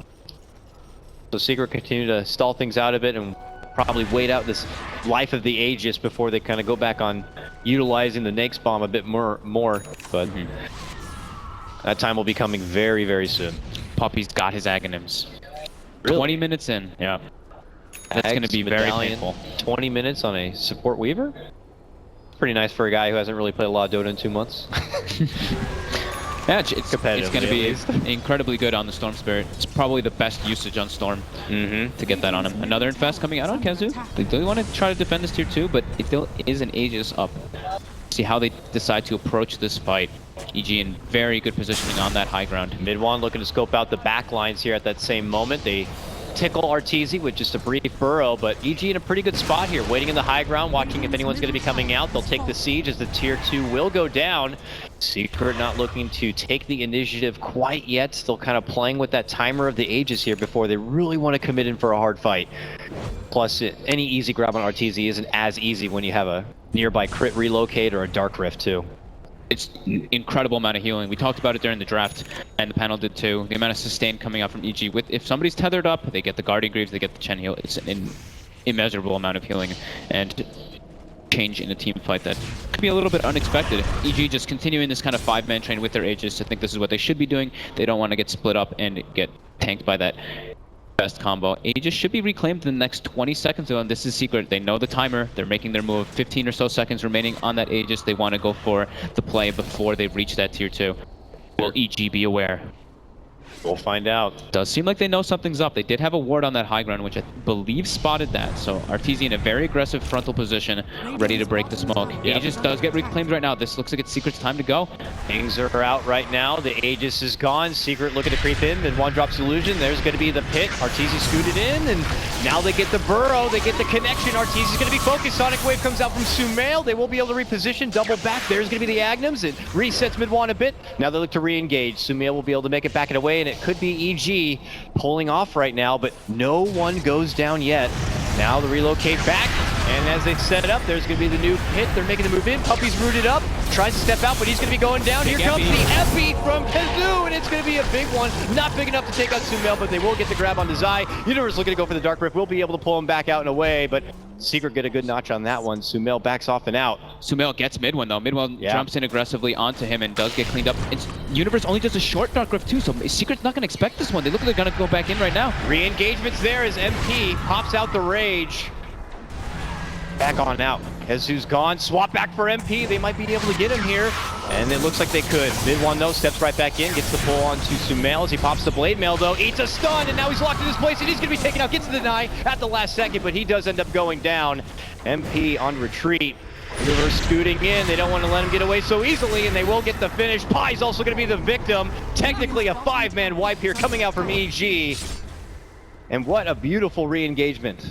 So Secret continue to stall things out a bit and probably wait out this life of the Aegis before they kind of go back on utilizing the Nake's bomb a bit more. But that time will be coming very, very soon. Puppy's got his Aghanims. Really? 20 minutes in. Yeah. That's going to be very painful. 20 minutes on a support Weaver? Pretty nice for a guy who hasn't really played a lot of Dota in 2 months. Yeah, it's going to be at incredibly good on the Storm Spirit. It's probably the best usage on Storm to get that on him. Another Infest coming out on Kezu. They do want to try to defend this tier 2, but it still is an Aegis up. See how they decide to approach this fight. EG in very good positioning on that high ground. Mid-1 looking to scope out the back lines here at that same moment. They tickle Arteezy with just a brief burrow, but EG in a pretty good spot here, waiting in the high ground, watching if anyone's going to be coming out. They'll take the siege as the tier 2 will go down. Secret not looking to take the initiative quite yet, still kind of playing with that timer of the Aegis here before they really want to commit in for a hard fight. Plus, any easy grab on Arteezy isn't as easy when you have a nearby crit relocate or a Dark Rift too. It's incredible amount of healing. We talked about it during the draft, and the panel did too. The amount of sustain coming out from EG. If somebody's tethered up, they get the Guardian Greaves, they get the Chen heal. It's an immeasurable amount of healing and change in a team fight that could be a little bit unexpected. EG just continuing this kind of 5-man train with their Aegis to think this is what they should be doing. They don't want to get split up and get tanked by that best combo. Aegis should be reclaimed in the next 20 seconds though, and this is Secret. They know the timer. They're making their move. 15 or so seconds remaining on that Aegis. They want to go for the play before they reach that tier 2. Will EG be aware? We'll find out. Does seem like they know something's up. They did have a ward on that high ground, which I believe spotted that. So Arteezy in a very aggressive frontal position, ready to break the smoke. Yep. Aegis does get reclaimed right now. This looks like it's Secret's time to go. Things are out right now. The Aegis is gone. Secret looking to creep in. Then one drops illusion. There's going to be the pit. Arteezy scooted in, and now they get the burrow. They get the connection. Arteezy's going to be focused. Sonic Wave comes out from Sumail. They will be able to reposition. Double back. There's going to be the Agnums. It resets mid-1 a bit. Now they look to re-engage. Sumail will be able to make it back and away, and it could be EG pulling off right now, but no one goes down yet. Now the relocate back. And as they set it up, there's going to be the new pit. They're making the move in. Puppy's rooted up. Tries to step out, but he's going to be going down. Here comes the Epi from Kazoo, and it's going to be a big one. Not big enough to take out Sumail, but they will get the grab on Zai. Universe looking to go for the Dark Rift. Will be able to pull him back out and away, but Secret get a good notch on that one. Sumail backs off and out. Sumail gets mid one though. Mid one jumps in aggressively onto him and does get cleaned up. Universe only does a short Dark Rift too, so Secret's not going to expect this one. They look like they're going to go back in right now. Re-engagement's there as MP pops out the Rage. Back on out. Kazoo's gone. Swap back for MP. They might be able to get him here. And it looks like they could. Mid one though, steps right back in, gets the pull onto Sumail as he pops the Blade Mail though. Eats a stun, and now he's locked in his place, and he's going to be taken out. Gets the deny at the last second, but he does end up going down. MP on retreat. Universe scooting in. They don't want to let him get away so easily, and they will get the finish. Pie's also going to be the victim. Technically a 5-man wipe here coming out from EG. And what a beautiful re-engagement.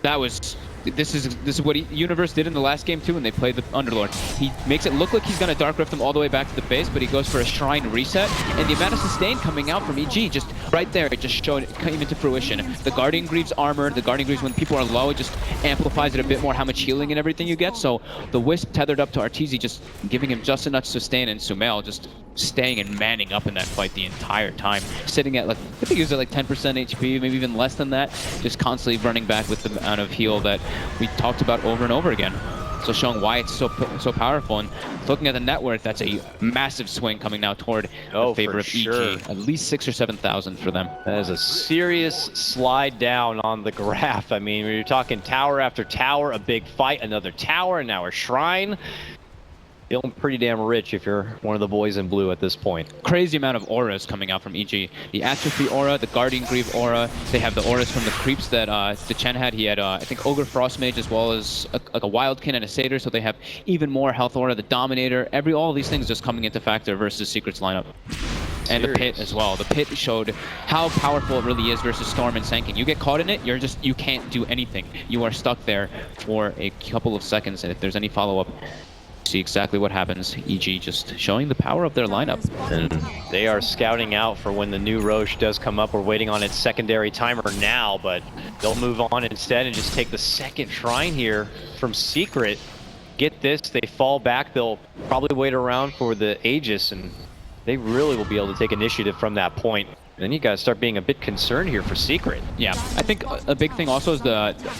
That was... This is what Universe did in the last game too when they played the Underlord. He makes it look like he's going to Dark Rift them all the way back to the base, but he goes for a Shrine reset, and the amount of sustain coming out from EG, just right there, it just showed, it came into fruition. The Guardian Greaves armor, the Guardian Greaves when people are low, it just amplifies it a bit more, how much healing and everything you get. So the Wisp tethered up to Arteezy, just giving him just enough sustain, and Sumail just staying and manning up in that fight the entire time. Sitting at like, I think he was at like 10% HP, maybe even less than that, just constantly running back with the amount of heal that we talked about over and over again. So showing why it's so powerful, and looking at the net worth, that's a massive swing coming now toward the favor of EG. At least 6,000 or 7,000 for them. That is a serious slide down on the graph. I mean, when you're talking tower after tower, a big fight, another tower, and now a shrine. Feeling pretty damn rich if you're one of the boys in blue at this point. Crazy amount of auras coming out from EG. The Atrophy aura, the Guardian Greave aura. They have the auras from the creeps that the Chen had. He had, I think, Ogre Frostmage as well as a Wildkin and a Satyr, so they have even more health aura. The Dominator, all of these things just coming into factor versus Secret's lineup. And the Pit as well. The Pit showed how powerful it really is versus Storm and Sankin. You get caught in it, you can't do anything. You are stuck there for a couple of seconds, and if there's any follow-up, see exactly what happens. EG just showing the power of their lineup. And they are scouting out for when the new Roche does come up. We're waiting on its secondary timer now, but they'll move on instead and just take the second shrine here from Secret. Get this, they fall back. They'll probably wait around for the Aegis, and they really will be able to take initiative from that point. And then you guys start being a bit concerned here for Secret. Yeah, I think a big thing also is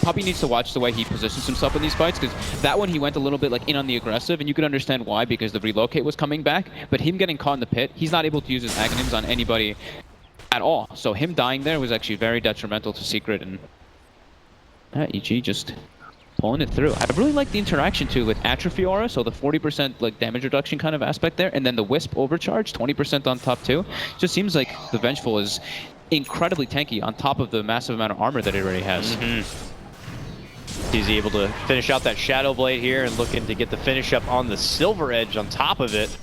Puppy needs to watch the way he positions himself in these fights, because that one he went a little bit like in on the aggressive, and you can understand why, because the relocate was coming back, but him getting caught in the pit, he's not able to use his Aghanims on anybody at all. So him dying there was actually very detrimental to Secret, and EG just pulling it through. I really like the interaction too with Atrophy Aura, so the 40% like damage reduction kind of aspect there, and then the Wisp overcharge, 20% on top too. Just seems like the Vengeful is incredibly tanky on top of the massive amount of armor that it already has. He's able to finish out that Shadow Blade here and looking to get the finish up on the Silver Edge on top of it.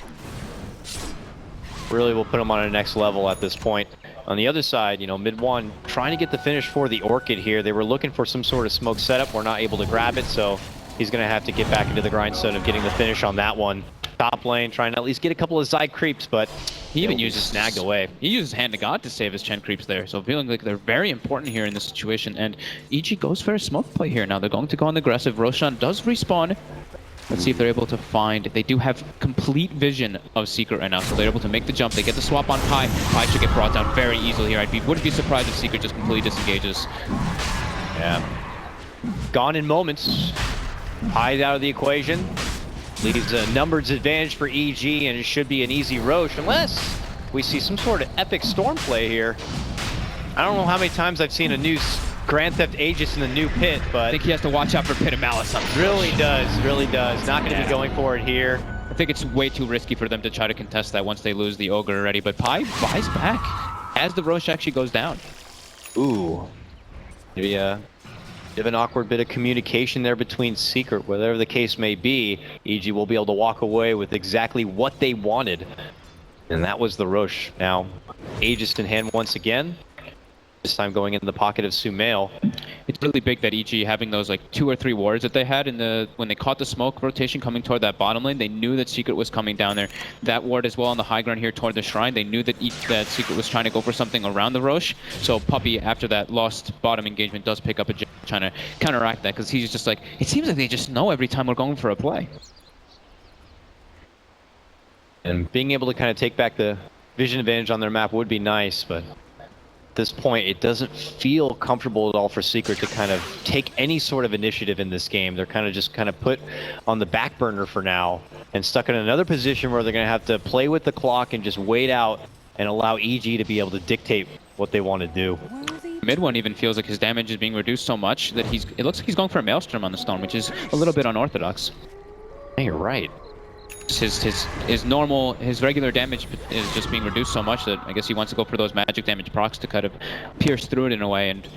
Really will put him on a next level at this point. On the other side, you know, mid one, trying to get the finish for the Orchid here. They were looking for some sort of smoke setup. We're not able to grab it, so he's going to have to get back into the grindstone of getting the finish on that one. Top lane, trying to at least get a couple of side creeps, but he even uses snagged away. He uses Hand to God to save his Chen creeps there, so feeling like they're very important here in this situation. And EG goes for a smoke play here. Now they're going to go on the aggressive. Roshan does respawn. Let's see if they're able to find... They do have complete vision of Secret right now, so they're able to make the jump. They get the swap on Pi. Pi should get brought down very easily here. Wouldn't be surprised if Secret just completely disengages. Yeah. Gone in moments. Pi's out of the equation. Leaves a numbers advantage for EG, and it should be an easy Roche, unless we see some sort of epic Storm play here. I don't know how many times I've seen a new Grand Theft Aegis in the new Pit, but I think he has to watch out for Pit of Malice. Really does. Not going to be going for it here. I think it's way too risky for them to try to contest that once they lose the Ogre already, but Pi buys back as the Roche actually goes down. Ooh. Maybe a bit of an awkward bit of communication there between Secret, whatever the case may be. EG will be able to walk away with exactly what they wanted. And that was the Roche. Now, Aegis in hand once again. This time going in the pocket of Sumail. it's really big that EG having those like 2 or 3 wards that they had when they caught the smoke rotation coming toward that bottom lane. They knew that Secret was coming down there. That ward as well on the high ground here toward the shrine. They knew that that Secret was trying to go for something around the Roche. So Puppey, after that lost bottom engagement, does pick up a jab, trying to counteract that, because he's just like, it seems like they just know every time we're going for a play. And being able to kind of take back the vision advantage on their map would be nice, but at this point, it doesn't feel comfortable at all for Secret to kind of take any sort of initiative in this game. They're kind of just put on the back burner for now and stuck in another position where they're going to have to play with the clock and just wait out and allow EG to be able to dictate what they want to do. Mid one even feels like his damage is being reduced so much that it looks like he's going for a Maelstrom on the Storm, which is a little bit unorthodox. Yeah, you're right. His regular damage is just being reduced so much that I guess he wants to go for those magic damage procs to kind of pierce through it in a way and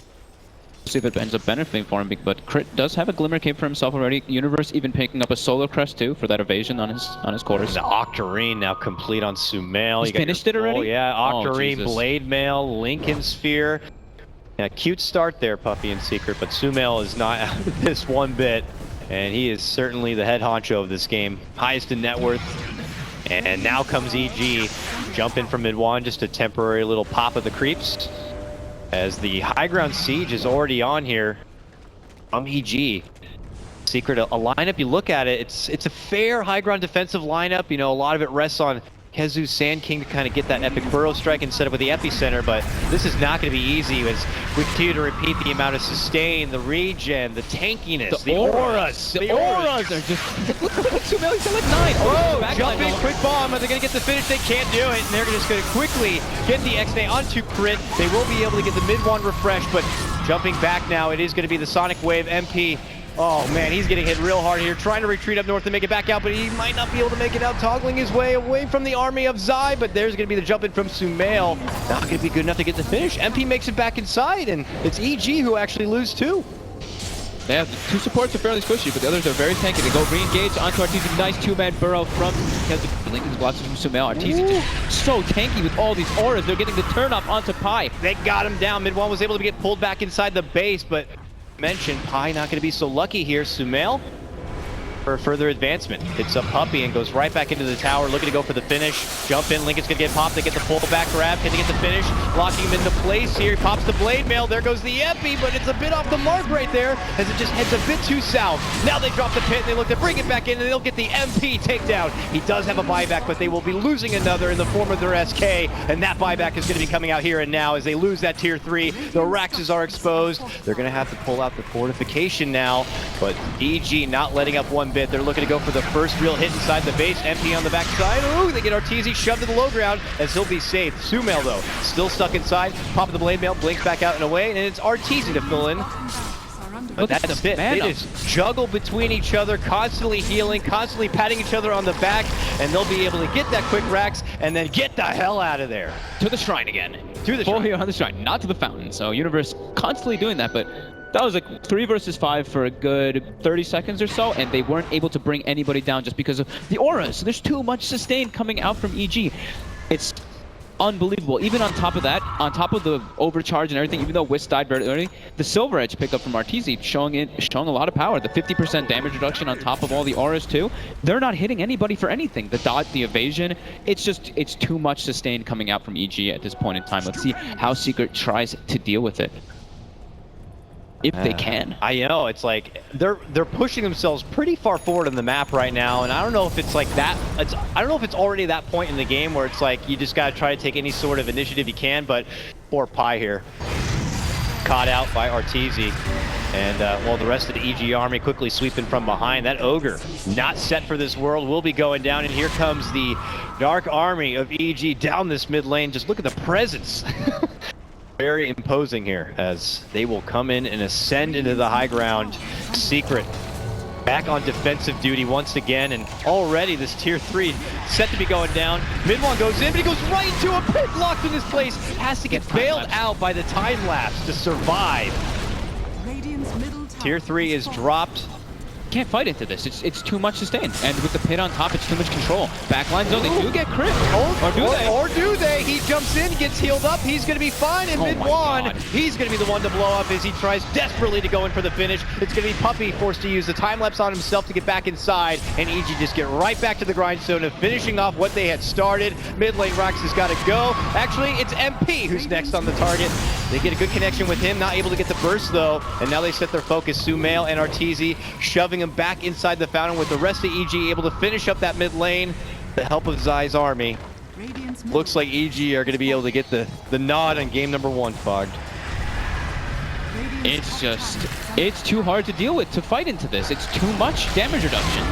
see if it ends up benefiting for him. But Crit does have a Glimmer Cape for himself already. Universe even picking up a Solar Crest too for that evasion on his quarters. The Octarine now complete on Sumail. He's finished it already? Oh yeah, Octarine, Jesus. Blade Mail, Lincoln Sphere. Yeah, cute start there, Puppey and Secret, but Sumail is not out of this one bit. And he is certainly the head honcho of this game. Highest in net worth. And now comes EG. Jump in from mid one, just a temporary little pop of the creeps. As the high ground siege is already on here from EG. Secret, a lineup, you look at it, it's a fair high ground defensive lineup. You know, a lot of it rests on Kezu's Sand King to kind of get that epic burrow strike and set up with the epicenter, but this is not going to be easy as we continue to repeat the amount of sustain, the regen, the tankiness, the auras. The auras are just... Look at Sumail, he's got like 9. Oh, jump in, quick bomb. Are they going to get the finish? They can't do it, and they're just going to quickly get the X-Nay onto Crit. They will be able to get the mid one refresh, but jumping back now, it is going to be the Sonic Wave MP. Oh man, he's getting hit real hard here, trying to retreat up north to make it back out, but he might not be able to make it out, toggling his way away from the army of Zai, but there's going to be the jump in from Sumail. Not going to be good enough to get the finish. MP makes it back inside, and it's EG who actually lose too. They have 2 supports are fairly squishy, but the others are very tanky. They go re-engage onto Arteezy. Nice 2-man burrow from Lincoln's blocks from Sumail. Arteezy just so tanky with all these auras. They're getting the turn off onto Pi. They got him down. Mid one was able to get pulled back inside the base, but mentioned Pi not going to be so lucky here. Sumail for further advancement hits up Puppey and goes right back into the tower, looking to go for the finish. Jump in, Lincoln's going to get popped. They get the pull back grab. Can they get the finish? Locking him into place here. He pops the blade mail. There goes the epi, but it's a bit off the mark right there as it just heads a bit too south. Now they drop the pit and they look to bring it back in and they'll get the MP takedown. He does have a buyback, but they will be losing another in the form of their SK, and that buyback is going to be coming out here and now as they lose that tier 3. The Raxes are exposed. They're going to have to pull out the fortification now, but EG not letting up one bit. They're looking to go for the first real hit inside the base. MP on the backside. Ooh, they get Arteezy shoved to the low ground as he'll be safe. Sumail, though, still stuck inside. Pop of the blade mail, blinks back out and away, and it's Arteezy to fill in. But that's it. They just juggle between each other, constantly healing, constantly patting each other on the back, and they'll be able to get that quick Rax and then get the hell out of there. To the shrine again. To the shrine. On the shrine, not to the fountain. So Universe constantly doing that, but that was like 3 versus 5 for a good 30 seconds or so, and they weren't able to bring anybody down just because of the auras. So there's too much sustain coming out from EG. It's unbelievable. Even on top of that, on top of the overcharge and everything, even though Whis died very early, the Silver Edge pickup from Arteezy showing a lot of power. The 50% damage reduction on top of all the auras too. They're not hitting anybody for anything. The dot, the evasion, it's too much sustain coming out from EG at this point in time. Let's see how Secret tries to deal with it. If they can. I know, it's like they're pushing themselves pretty far forward on the map right now, and I don't know if it's like that. I don't know if it's already that point in the game where it's like you just gotta try to take any sort of initiative you can, but poor Pi here. Caught out by Arteezy. And while the rest of the EG army quickly sweeping from behind, that Ogre, not set for this world, will be going down, and here comes the Dark Army of EG down this mid lane. Just look at the presence. Very imposing here as they will come in and ascend into the high ground. Secret back on defensive duty once again, and already this tier 3 set to be going down. Mid one goes in, but he goes right into a pit, locked in his place. Has to get bailed out by the time lapse to survive. Radiant's middle tower Tier 3 is dropped. can't fight into this. It's too much sustain. And with the pit on top, it's too much control. Backline zone, they do get crit. Or do they? He jumps in, gets healed up. He's going to be fine in mid one. He's going to be the one to blow up as he tries desperately to go in for the finish. It's going to be Puppy forced to use the time lapse on himself to get back inside, and EG just get right back to the grindstone of finishing off what they had started. Mid lane Rax has got to go. Actually, it's MP who's next on the target. They get a good connection with him, not able to get the burst though, and now they set their focus. Sumail and Arteezy shoving him back inside the fountain with the rest of EG able to finish up that mid lane. The help of Zai's army. Looks like EG are going to be able to get the nod on game number 1, Fogged. It's too hard to deal with, to fight into this. It's too much damage reduction.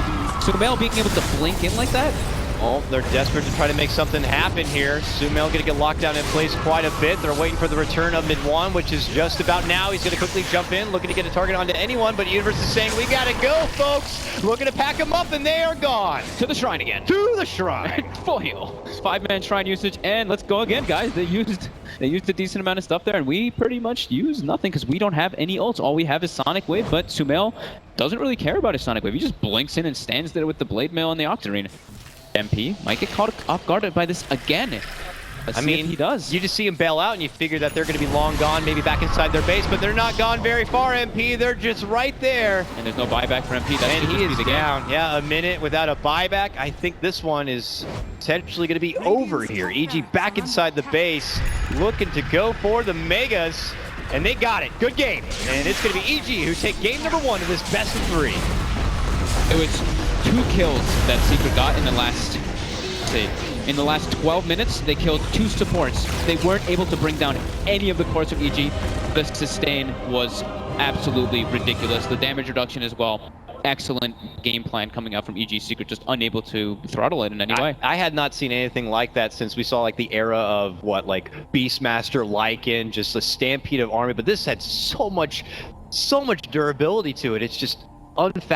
Sumail being able to blink in like that. Oh, they're desperate to try to make something happen here. Sumail going to get locked down in place quite a bit. They're waiting for the return of mid-1, which is just about now. He's going to quickly jump in, looking to get a target onto anyone, but Universe is saying, we got to go, folks. Looking to pack them up, and they are gone. To the shrine again. To the shrine. Full heal. 5-man shrine usage, and let's go again, guys. They used a decent amount of stuff there, and we pretty much used nothing because we don't have any ults. All we have is Sonic Wave, but Sumail doesn't really care about his Sonic Wave. He just blinks in and stands there with the Blade Mail and the Octarine. MP might get caught off guard by this again. I mean, he does. You just see him bail out, and you figure that they're going to be long gone, maybe back inside their base, but they're not gone very far, MP. They're just right there. And there's no buyback for MP. And he is down. Yeah, a minute without a buyback. I think this one is potentially going to be over here. EG back inside the base, looking to go for the Megas, and they got it. Good game. And it's going to be EG who take game number 1 of this best of 3. It was 2 kills that Secret got in the last, in the last 12 minutes. They killed 2 supports. They weren't able to bring down any of the cores of EG. The sustain was absolutely ridiculous. The damage reduction as well. Excellent game plan coming out from EG. Secret just unable to throttle it in any way. I had not seen anything like that since we saw like the era of what, like Beastmaster, Lycan, just a stampede of army. But this had so much durability to it. It's just unfathomable.